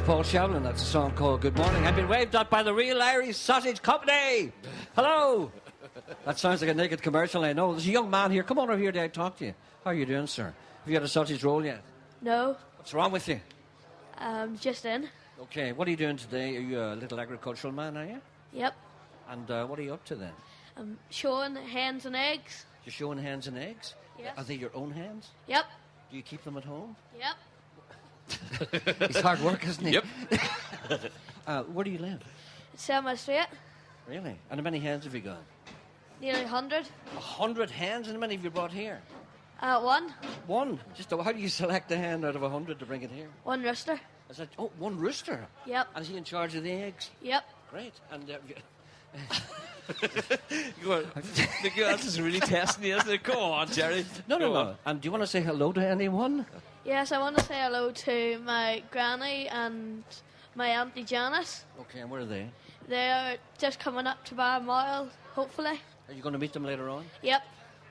Paul Shevlin. That's a song called Good Morning. I've been waved at by the Real Irish Sausage Company. Hello. That sounds like a naked commercial, I know. There's a young man here. Come on over here to talk to you. How are you doing, sir? Have you had a sausage roll yet? No. What's wrong with you? Just in. Okay, what are you doing today? Are you a little agricultural man, are you? Yep. And what are you up to then? I'm showing hens and eggs. You're showing hens and eggs? Yes. Are they your own hens? Yep. Do you keep them at home? Yep. It's hard work, isn't it? Yep. Where do you live? Selma Street. Really? And how many hens have you got? Nearly 100. 100 hens? And how many have you brought here? One. One? How do you select a hen out of 100 to bring it here? One rooster. Is that, one rooster? Yep. And is he in charge of the eggs? Yep. Great. And This is really testing you, isn't it? Go on, Gerry. No. And do you want to say hello to anyone? Yes, I want to say hello to my granny and my auntie Janice. Okay, and where are they? They're just coming up to Balmoral, hopefully. Are you going to meet them later on? Yep.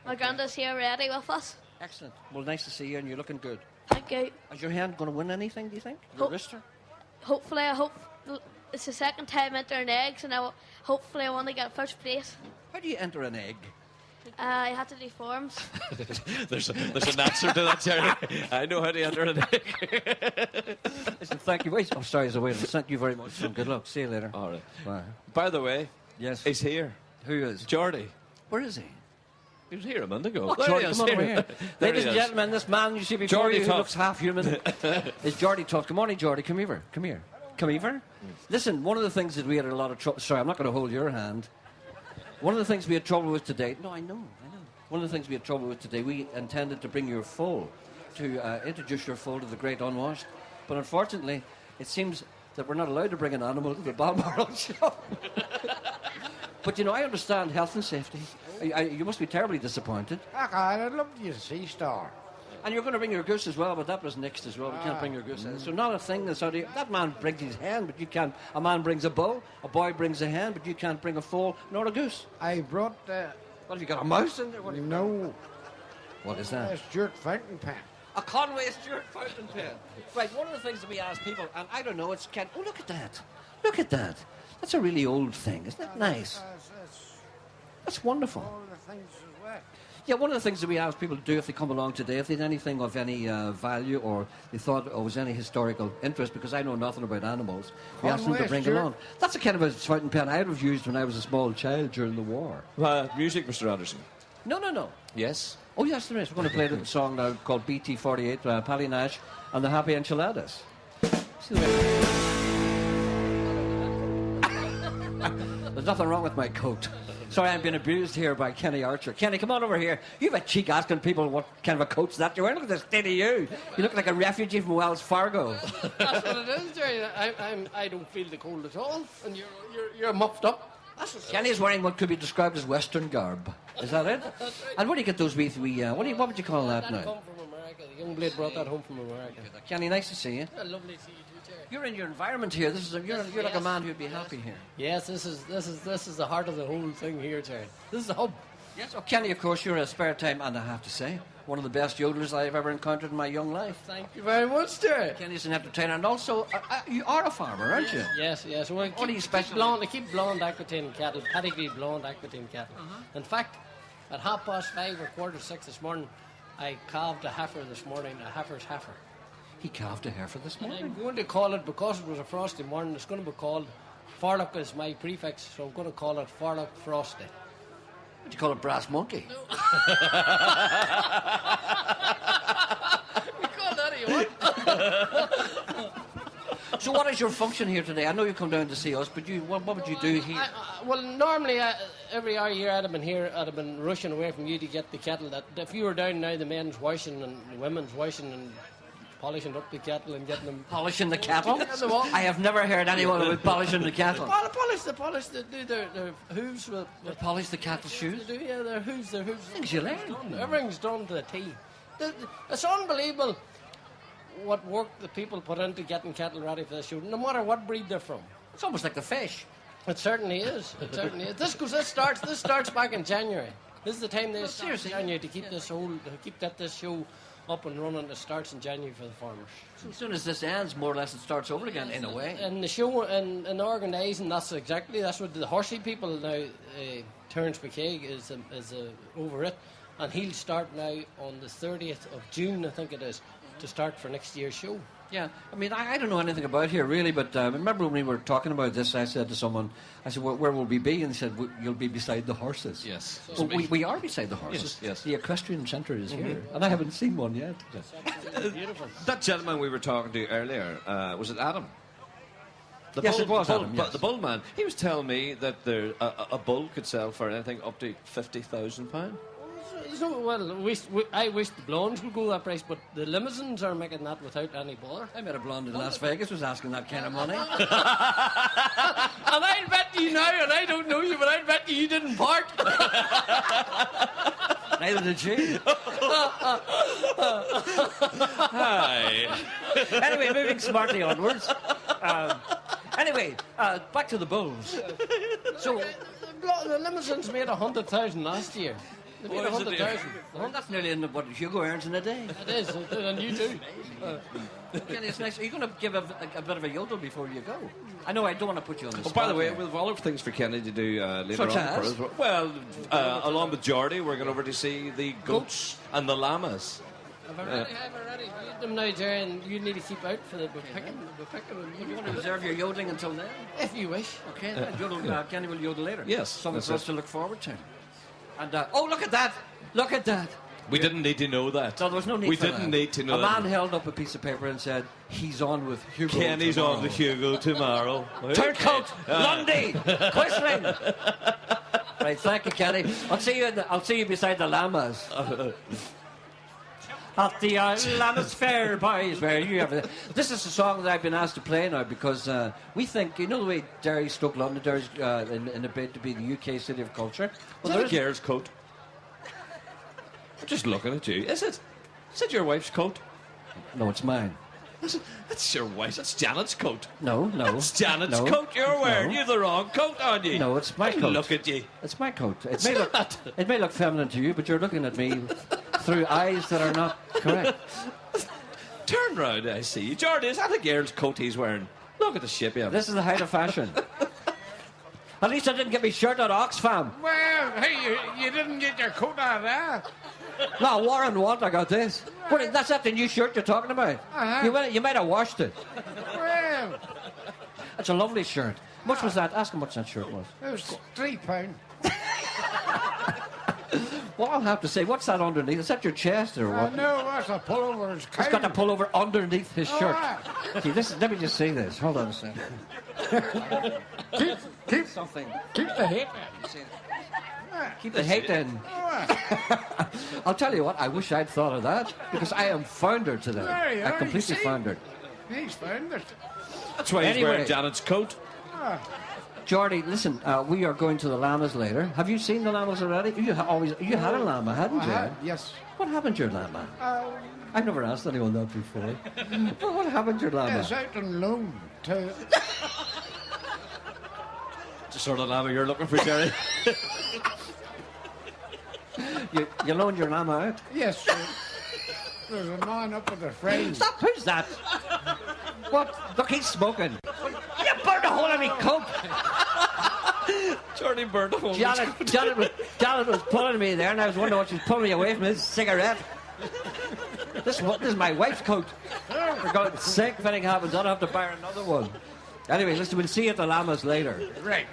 My granddad's here ready with us. Excellent. Well, nice to see you, and you're looking good. Thank you. Is your hen going to win anything, do you think? Your rooster? Hopefully, I hope it's the second time entering eggs, and hopefully I want to get first place. How do you enter an egg? I had to do forms. There's an answer to that, Gerry. I know how to enter an egg. Listen, thank you. Wait. Oh, sorry, as a waiter. Thank you very much, and good luck. See you later. All right. Bye. By the way, Yes. he's here. Who is? Geordie. Where is he? He was here a month ago. Oh, Geordie, come on over here. There Ladies he and is. gentlemen, this man you see before Geordie you who Tuft. looks half human is Geordie Tuft. Good morning, Geordie. Come here. Come here. Come here. Listen, one of the things that we had a lot of trouble... Sorry, I'm not going to hold your hand. One of the things we had trouble with today... No, I know. One of the things we had trouble with today, we intended to bring your foal, to introduce your foal to the great unwashed. But unfortunately, it seems that we're not allowed to bring an animal to the Balmoral show. But, you know, I understand health and safety. You must be terribly disappointed. I'd love you to see Star. And you're going to bring your goose as well, but that was nixed as well. We can't bring your goose. So not a thing that's out here. That man brings his hen, but you can't. A man brings a bull, a boy brings a hen, but you can't bring a foal nor a goose. I brought, What, have you got a mouse in there? no, What is that? Stuart fountain pen. A Conway Stewart fountain pen. Right, one of the things that we ask people, and I don't know, it's oh, look at that. Look at that. That's a really old thing. Isn't that nice? That's wonderful. All the things as well. Yeah, one of the things that we ask people to do if they come along today, if they had anything of any value or they thought there was any historical interest, because I know nothing about animals, we asked them to bring along. That's a kind of a fountain pen I would have used when I was a small child during the war. Music, Mr. Anderson. No. Yes. Oh, yes, there is. We're going to play a song now called BT48, Pally Nash and the Happy Enchiladas. See the way- There's nothing wrong with my coat. Sorry, I'm being abused here by Kenny Archer. Kenny, come on over here. You have a cheek asking people what kind of a coat's that you're wearing. Look at the state of you. You look like a refugee from Wells Fargo. That's what it is, Gerry. I don't feel the cold at all, and you're muffed up. That's what Kenny's wearing what could be described as Western garb. Is that it? And where do you get those what would you call that that now? come from America. The young blade brought that home from America. Kenny, nice to see you. Yeah, lovely to see you too, Gerry. You're in your environment here. You're like a man who'd be happy here. Yes, this is the heart of the whole thing here, Gerry. This is the hub. Yes, oh, Kenny, of course, you're a spare time, and I have to say, one of the best yodelers I've ever encountered in my young life. Thank you very much, Gerry. Kenny's an entertainer, and also, you are a farmer, aren't you? Yes. Well, What do you specialize? I keep blonde Aquitaine cattle, pedigree blonde Aquitaine cattle. In fact, at 5:30 or 5:45 this morning, I calved a heifer this morning, a heifer's heifer. He calved a heifer this And I'm morning. going to call it, because it was a frosty morning, it's going to be called, Farlock is my prefix, so I'm going to call it Farlock Frosty. What do you call it, brass monkey? You call that you want? So what is your function here today? I know you come down to see us, but what would you do here? Well, normally, every hour year I'd have been here, I'd have been rushing away from you to get the cattle. That if you were down now, the men's washing and the women's washing and polishing up the cattle and getting them... Polishing the cattle? Yeah, the what? I have never heard anyone with polishing the cattle. They do their hooves with... They polish the cattle's shoes? They do, yeah, their hooves. Things you learn. Everything's done to the T. It's unbelievable what work the people put into getting cattle ready for the shoot, no matter what breed they're from. It's almost like the fish. It certainly is. It certainly is. This starts back in January. This is the time they start seriously? January to keep this show up and running. It starts in January for the farmers. So as soon as this ends, more or less, it starts over again, in a way. And the show and organising, that's what the horsey people now. Terence McKay is over it, and he'll start now on the 30th of June, I think it is, to start for next year's show. Yeah, I mean, I don't know anything about here, really, but remember when we were talking about this, I said to someone, I said, where will we be? And they said, you'll be beside the horses. Yes. Well, we are beside the horses. Yes. The equestrian centre is here, and I haven't seen one yet. Beautiful. That gentleman we were talking to earlier, was it Adam? Yes, it was Adam, yes. The bull man. He was telling me that a bull could sell for anything up to £50,000. I wish the blondes would go that price, but the limousines are making that without any bother. I met a blonde in Las Vegas was asking that kind of money. And I'll bet you now, and I don't know you, but I'll bet you didn't part. Neither did she. Hi. Anyway, moving smartly onwards. Back to the bulls. So, The limousines made 100,000 last year. They made What is it, 100,000. well, that's nearly what Hugo earns in a day. It is, and you too. Kenny, it's nice. Are you going to give a bit of a yodel before you go? I know I don't want to put you on the Oh, spot. by the way, here. we've all of things for Kenny to do later Such on. as? Well, along with Geordie, we're going over to see the goats and the llamas. I've already viewed them now, Gerry, and you need to keep out for the picking. You want to reserve your yodeling until then? If you wish. Okay, Kenny will yodel later. Yes, Something that's for us it. to look forward to. And, oh, look at that! Look at that! We didn't need to know that. No, there was no need We for didn't that. need to know A that. man held up a piece of paper and said, he's on with Hugo Kenny's tomorrow. on the Hugo tomorrow. Turncoat, Lundy, Quisling. Right, thank you, Kenny. I'll see you beside the llamas. At the Llamas Fair, boys, where you have. This is a song that I've been asked to play now because we think, you know the way Derry Stoke London, Derry's in a bid to be the UK City of Culture. Well, is that a girl's coat? I'm just looking at you. Is it? Is it your wife's coat? No, it's mine. That's your wife's. That's Janet's coat. No. That's Janet's no, coat you're wearing. no. You've the wrong coat on you. No, it's my coat. Look at you. It's my coat. It may look feminine to you, but you're looking at me through eyes that are not correct. Turn round, I see you. Geordie, is that a girl's coat he's wearing? Look at the shape you have. This is the height of fashion. At least I didn't get my shirt at Oxfam. Well, hey, you didn't get your coat out of there. No, Warren Want, I got this. That's that the new shirt you're talking about? Uh-huh. You might have washed it. Well, It's a lovely shirt. How much was that? Ask him what that shirt was. it was £3. Well, I'll have to say, what's that underneath? Is that your chest or what? No, that's a pullover. It's He's got the pullover underneath his shirt. right. See, let me just say this. Hold on a second. Keep Something. the hate Keep the hate in. I'll tell you what, I wish I'd thought of that because I am foundered today. There you I'm are, completely you see? foundered. He's found it. That's why he's Anyway. wearing Janet's coat. Geordie, listen, we are going to the llamas later. Have you seen the llamas already? You had a llama, hadn't you? Yes. What happened to your llama? I've never asked anyone that before. Well, what happened to your llama? It's out on loan to... It's the sort of llama you're looking for, Gerry. You loaned your llama out? Yes. There's a man up with a friend. Stop! Who's that? What? Look, he's smoking. You burned a hole in me coat. Geordie burned a hole. Janet was pulling me there, and I was wondering what she was pulling me away from his cigarette. This is my wife's coat. For God's sake, if anything happens, I'll have to buy her another one. Anyway, listen, we'll see you at the llamas later. Right.